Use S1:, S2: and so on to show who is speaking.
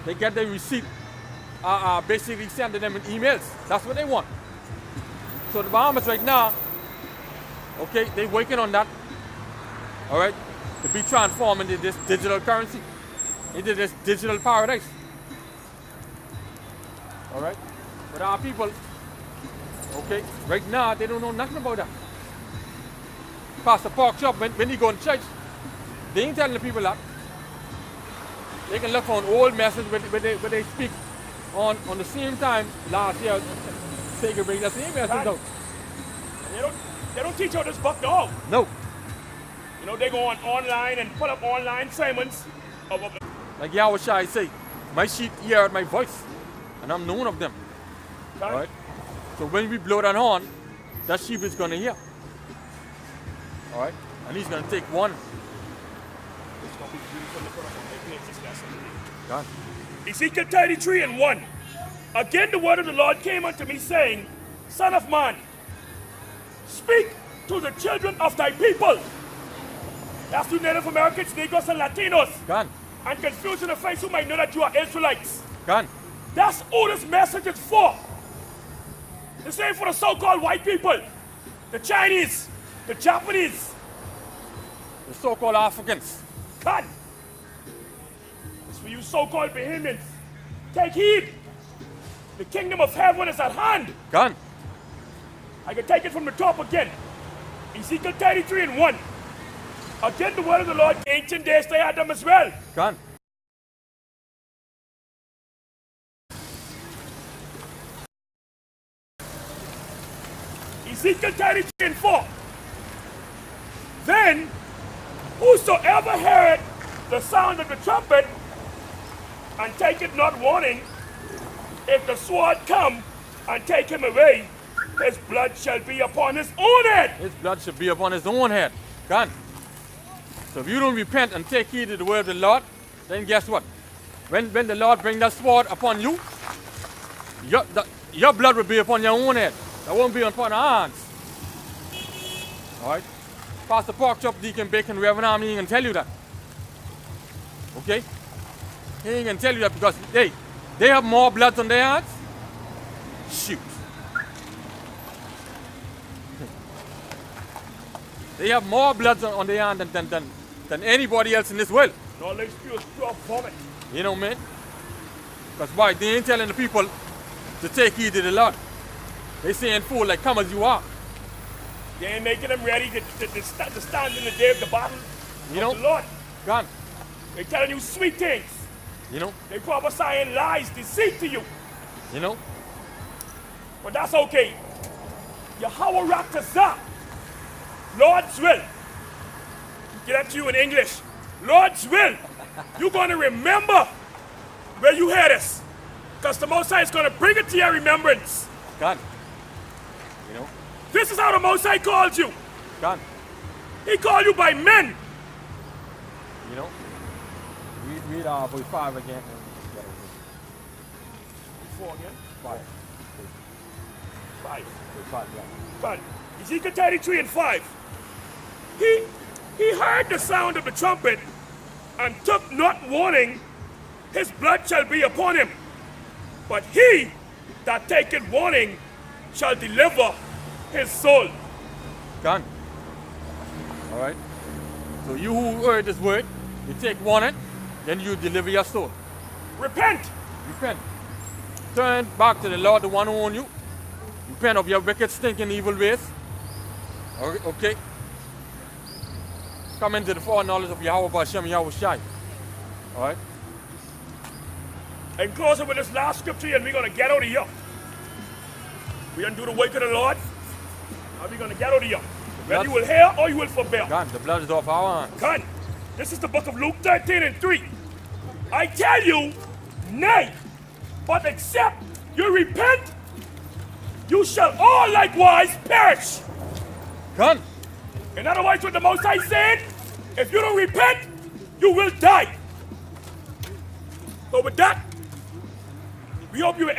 S1: They get their receipt, basically sending them in emails. That's what they want. So the Bahamas right now, okay, they're working on that, all right, to be transformed into this digital currency, into this digital paradise. All right, but our people, okay, right now they don't know nothing about that. Pastor Park Shop, when you go to church, they ain't telling the people that. They can look for an old message where they speak on the same time last year. They can bring the same message out.
S2: They don't teach all this buck dog.
S1: No.
S2: You know, they go online and put up online sermons.
S1: Like Yahushua say, my sheep hear my voice, and I'm known of them.
S2: Right.
S1: Right? So when we blow that horn, that sheep is going to hear. All right? And he's going to take one.
S2: It's going to be beautiful to put up on this lesson.
S1: God.
S2: Ezekiel 33:1. Again the word of the Lord came unto me, saying, Son of man, speak to the children of thy people. That's to Native Americans, Negroes, and Latinos.
S1: God.
S2: And confuse in the face who might know that you are Israelites.
S1: God.
S2: That's who this message is for. The same for the so-called white people, the Chinese, the Japanese,
S1: The so-called Africans.
S2: God. It's for you so-called Bahamians. Take heed. The kingdom of heaven is at hand.
S1: God.
S2: I can take it from the top again. Ezekiel 33:1. Again the word of the Lord, ancient days they had them as well.
S1: God.
S2: Ezekiel 33:4. Then whosoever heard the sound of the trumpet and take it not warning, if the sword come and take him away, his blood shall be upon his own head.
S1: His blood should be upon his own head. God. So if you don't repent and take heed to the word of the Lord, then guess what? When the Lord bring that sword upon you, your blood will be upon your own head. That won't be upon our hands. All right? Pastor Pork Chop, Deacon Bacon, Reverend Army, he ain't gonna tell you that. Okay? He ain't gonna tell you that because they have more blood on their hands. Shoot. They have more blood on their hands than anybody else in this world.
S2: Knowledge spews pure vomit.
S1: You know, man? Because why? They ain't telling the people to take heed to the Lord. They saying, fool, like, come as you are.
S2: They ain't making them ready to stand in the day of the battle
S1: You know?
S2: of the Lord.
S1: God.
S2: They're telling you sweet things.
S1: You know?
S2: They prophesying lies, deceit to you.
S1: You know?
S2: But that's okay. Yahweh Raktazah. Lord's will. Get that to you in English. Lord's will. You're going to remember where you heard us. Because the Most High is going to bring it to your remembrance.
S1: God. You know?
S2: This is how the Most High called you.
S1: God.
S2: He called you by men.
S1: You know? Read verse 5 again.
S2: 4 again?
S1: 5.
S2: 5.
S1: Verse 5, yeah.
S2: But Ezekiel 33:5. He heard the sound of the trumpet and took not warning, his blood shall be upon him. But he that taketh warning shall deliver his soul.
S1: God. All right? So you who heard this word, you take warning, then you deliver your soul.
S2: Repent.
S1: Repent. Turn back to the Lord, the one who owns you. Repent of your wicked, stinking, evil ways. Okay? Come into the full knowledge of Yahweh Bashar, Yahushua. All right?
S2: And closing with this last scripture, and we're going to get out of here. We're going to do the work of the Lord, and we're going to get out of here. Whether you will hear or you will forbear.
S1: God, the blood is off our hands.
S2: God, this is the book of Luke 13:3. I tell you, nay, but except you repent, you shall all likewise perish.
S1: God.
S2: In other words, what the Most High said, if you don't repent, you will die. So with that, we hope you will